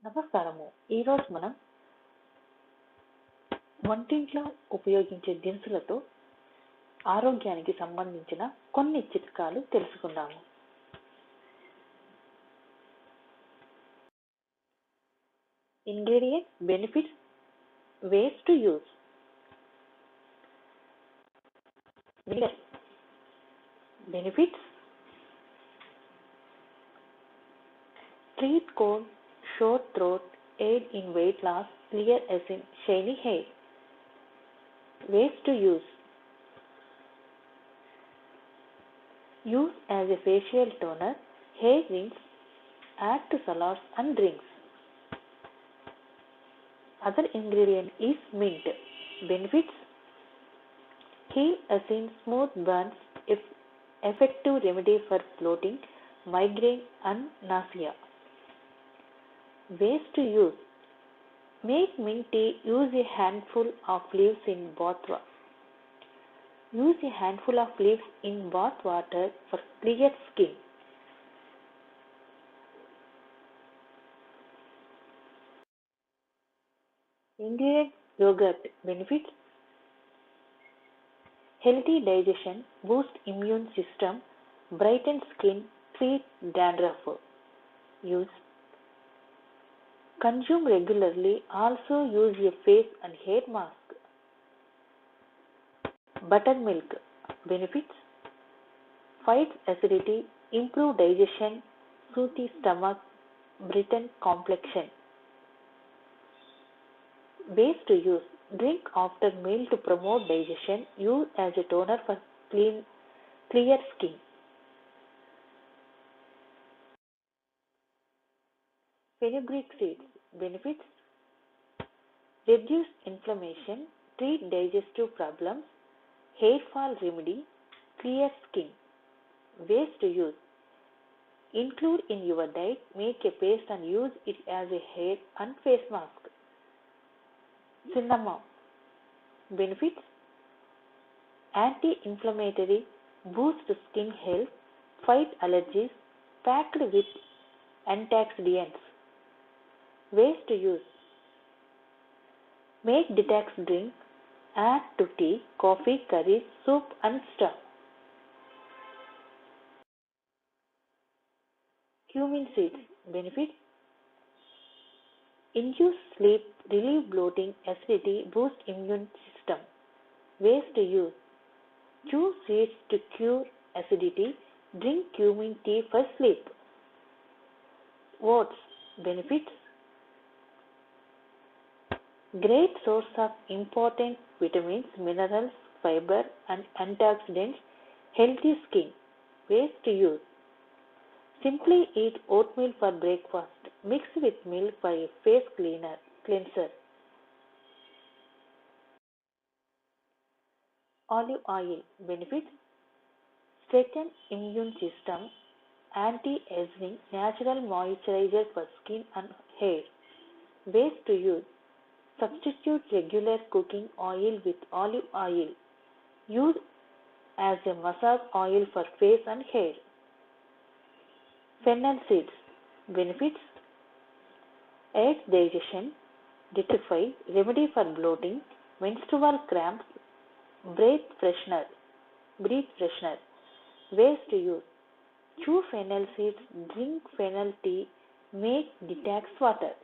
నమస్కారము. ఈరోజు మనం వంటింట్లో ఉపయోగించే దినుసులతో ఆరోగ్యానికి సంబంధించిన కొన్ని చిట్కాలు తెలుసుకుందాము. Ingredients, benefits, ways to use. Benefits: treat cold, sore throat, aid in weight loss, clear as in shiny hair. Ways to use: use as a facial toner, hair rinse, add to salads and drinks. Other ingredient is mint. Benefits: heal as in smooth burns, effective remedy for bloating, migraine and nausea. Ways to use: make mint tea, use a handful of leaves in bath water. Use a handful of leaves in bath water for clear skin. Ingredient: yogurt. Benefits: healthy digestion, boost immune system, brighten skin, treat dandruff. Use: consume regularly, also use a face and hair mask. Buttermilk. Benefits: fights acidity, improve digestion, soothe stomach, brighten complexion. Ways to use: drink after meal to promote digestion, use as a toner for clear skin. Fenugreek seeds. Benefits: reduce inflammation, treat digestive problems, hair fall remedy, clear skin. Ways to use: include in your diet, make a paste and use it as a hair and face mask. Cinnamon. Benefits: anti-inflammatory, boost skin health, fight allergies, packed with antioxidants. Ways to use: make detox drink, add to tea, coffee, curry, soup and stuff. Cumin seeds. Benefits: induce sleep, relieve bloating, acidity, boost immune system. Ways to use: chew seeds to cure acidity, drink cumin tea for sleep. Oats. Benefits: great source of important vitamins, minerals, fiber and antioxidants, healthy skin. Ways to use: simply eat oatmeal for breakfast, mix with milk for a face cleanser. Olive oil. Benefits: strengthen immune system, anti-aging, natural moisturizer for skin and hair. Ways to use: substitute regular cooking oil with olive oil. Use as a massage oil for face and hair. Fennel seeds. Benefits: aids digestion, detoxify, remedy for bloating, menstrual cramps, breath freshener. Ways to use: chew fennel seeds, drink fennel tea, make detox water.